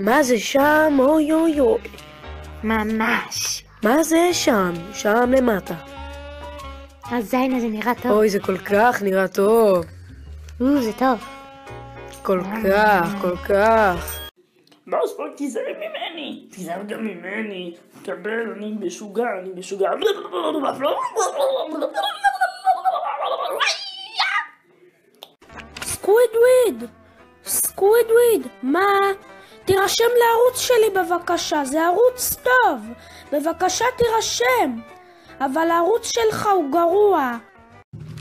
מה זה שם? אוי אוי אוי. ממש. מה זה שם? שם למטה. הזין הזה נראה טוב. אוי, זה כל כך נראה טוב. זה טוב. כל כך. בוס, בוא תיזהר ממני. תיזהר גם ממני. קבל, אני משוגע. סקווידוויד, מה? תירשם לערוץ שלי בבקשה, זה ערוץ טוב. בבקשה תירשם. אבל הערוץ שלך הוא גרוע.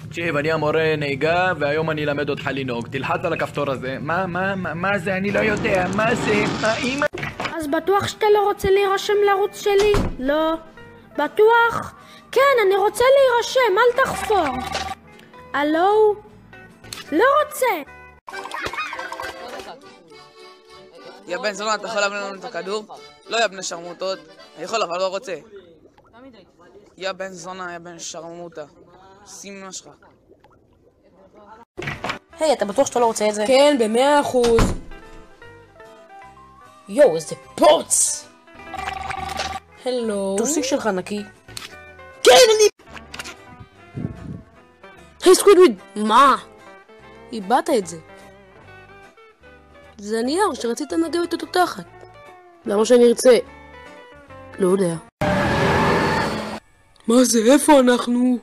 תקשיב, אני המורה נהיגה והיום אני אלמד אותך לנהוג. תלחץ על הכפתור הזה. מה זה? אני לא יודע. מה זה? מה אמא? אז בטוח שאתה לא רוצה להירשם לערוץ שלי? לא. בטוח? כן, אני רוצה להירשם, אל תחפור. הלו? לא רוצה. יא בן זונה, אתה יכול להביא לנו את הכדור? לא יא בני שרמוטות. אני יכול אבל לא רוצה. יא בן זונה, יא בן שרמוטה. שים אמא שלך. היי, אתה בטוח שאתה לא רוצה את זה? כן, ב100%. יואו, איזה פוץ! הלו. טוסיק שלך נקי. כן, אני... היי סקווידוויד! מה? איבדת את זה. זה הנייר שרצית לנגב אותו תחת. למה שאני ארצה? לא יודע. מה זה? איפה אנחנו?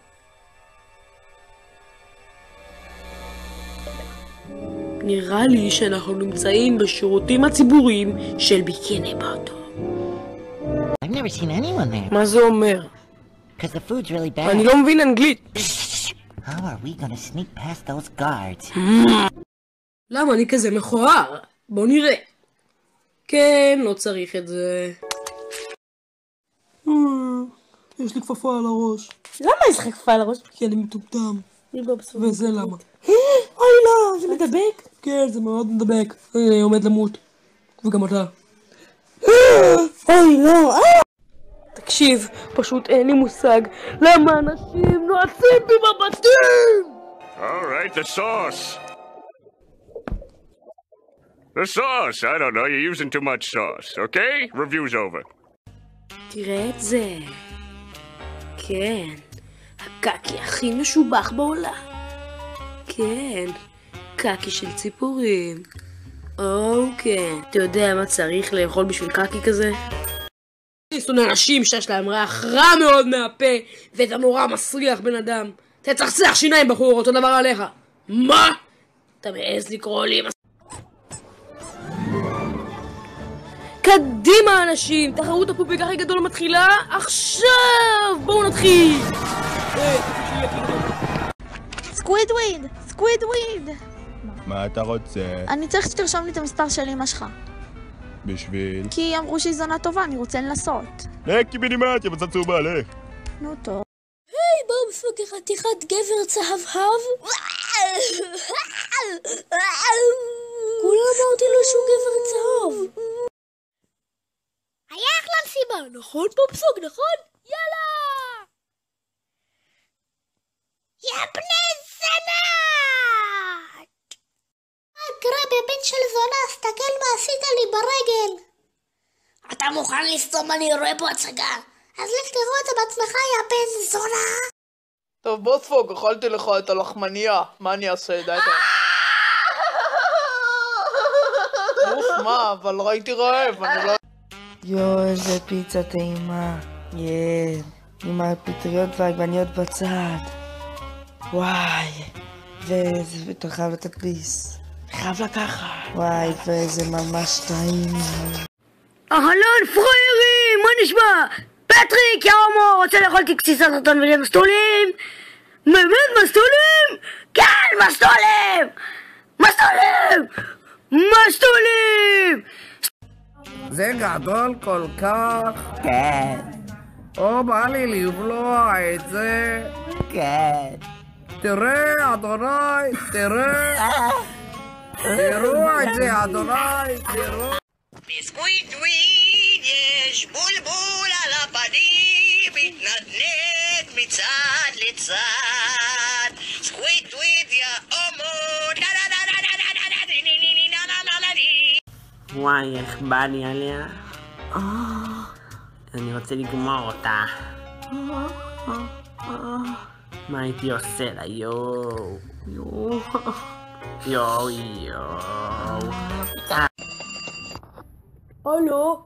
נראה לי שאנחנו נמצאים בשירותים הציבוריים של ביקיני באטו. I've never seen anyone there. מה זה אומר? Because the food's really bad. אני לא mבין אנגלית. How are we gonna sneak past those guards? למה אני כזה מכוער? בוא נראה. כן, לא צריך את זה. יש לי כפפה על הראש. למה יש לך כפפה על הראש? כי אני מטומטם. וזה למה. אוי לא, זה מדבק? כן, זה מאוד מדבק. אני עומד למות. וגם אתה. אוי לא. תקשיב, פשוט אין לי מושג למה אנשים נועצים בי בבתים! Alright, the sauce. The sauce. I don't know, you're using too much sauce, okay? Review's over. תראה את זה. כן. הקקי הכי משובח בעולם. כן. קקי של ציפורים. אוקיי. אתה יודע מה צריך לאכול בשביל קקי כזה? אני שונא אנשים שיש להם ריח רע מאוד מהפה, וזה נורא מסריח בן אדם. תצחצח שיניים בחור, אותו דבר עליך. מה? אתה מעז לקרוא לי? קדימה אנשים, תחרות הפופיק הכי גדול מתחילה עכשיו! בואו נתחיל! סקווידוויד! מה אתה רוצה? אני צריך שתרשום לי את המספר של אמא שלך. בשביל? כי אמרו שהיא זונה טובה, אני רוצה לנסות. לקי בנימט, יא בצצור בעלך. נו טוב. היי, בואו בפוק חתיכת גבר צהבהב. כולה אמרתי לו שהוא גבר צהוב. היה אחלה מסיבה, נכון פופסוק, נכון? יאללה! יא בני זונות! מה קרה בבן של זונה? סתכל מה עשית לי ברגל. אתה מוכן לסתום? אני רואה פה הצגה. אז לך תראו את זה בעצמך, יא בן זונה. טוב בוס פוג, אכלתי לך את הלחמניה. מה אני אעשה? די אתה. מה, אבל ראיתי רעב, אני לא... יואו, איזה פיצה טעימה. עם הפטריות והעגבניות בצד. וואי. ואיזה תאכל ותדפיס. חייב לקחת. וואי, ואיזה ממש טעים. אהלן פריירים, מה נשמע? פטריק, יא הומו, רוצה לאכול תקסיסת רטון ולמסטולים? באמת מסטולים? כן, מסטולים! מסטולים! מסטולים! זה גדול כל כך? כן. או בא לי לבלוע את זה? כן. תראה, אדוני, תראה. תראו את זה, אדוני, תראו. בסקווידוויד יש בולבול על הפנים, מתנדנד מצד לצד. סקווידוויד יא הומו, וואי, איך בא לי עליה. אני רוצה לגמור אותה. מה הייתי עושה לה? יואו. יואו. הלו?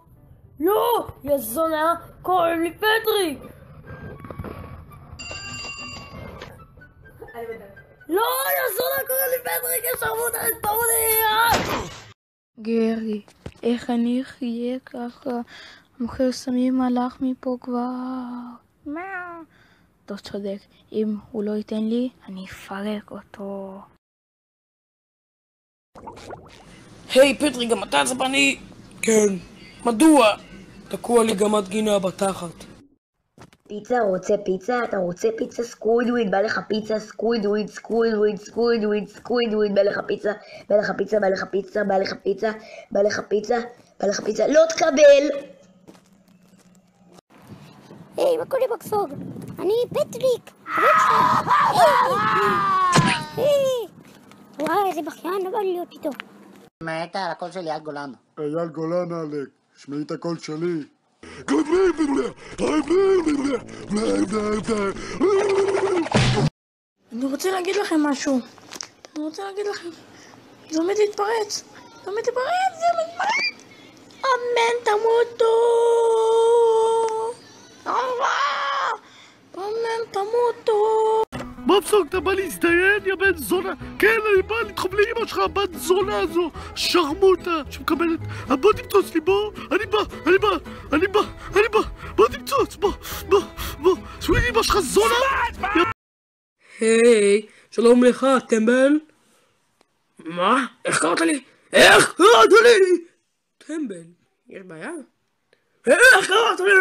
לא! יא זונה! קוראים לי פטריק! לא! יא זונה! קוראים לי פטריק! יש ערבות על התפרעוני! גרי, איך אני אחיה ככה? המוכר סמים הלך מפה כבר. אתה צודק, אם הוא לא ייתן לי, אני אפרק אותו. היי פטריק, גם אתה עצבני? כן. מדוע? תקוע לי גמת גינה בתחת. פיצה, רוצה פיצה? אתה רוצה פיצה? סקווידוויד, בא לך פיצה? סקווידוויד, בא לך פיצה? בא לך פיצה? לא תקבל! היי, מה קורה בכפור? אני פטריק, היי! וואי, איזה בכיין, לא בא לי להיות איתו. מה אתה על הקול של אייל גולן? אייל גולן עלק, שמעי את הקול שלי. אני רוצה להגיד לכם משהו. היא עומדת להתפרץ. אמן תמותו. אמן תמותו. מבסוק, אתה בא להזדיין, יא בן זונה? כן, אני בא לדחוף לאמא שלך, הבת זונה הזו, שרמוטה, שמקבלת... בוא תמצוץ לי, בוא, אני בא, בוא תמצוץ, בוא, סוויד אמא שלך זונה! היי, שלום לך, טמבל? מה? איך קראת לי? איך קראת לי? טמבל, יש בעיה? איך קראת לי?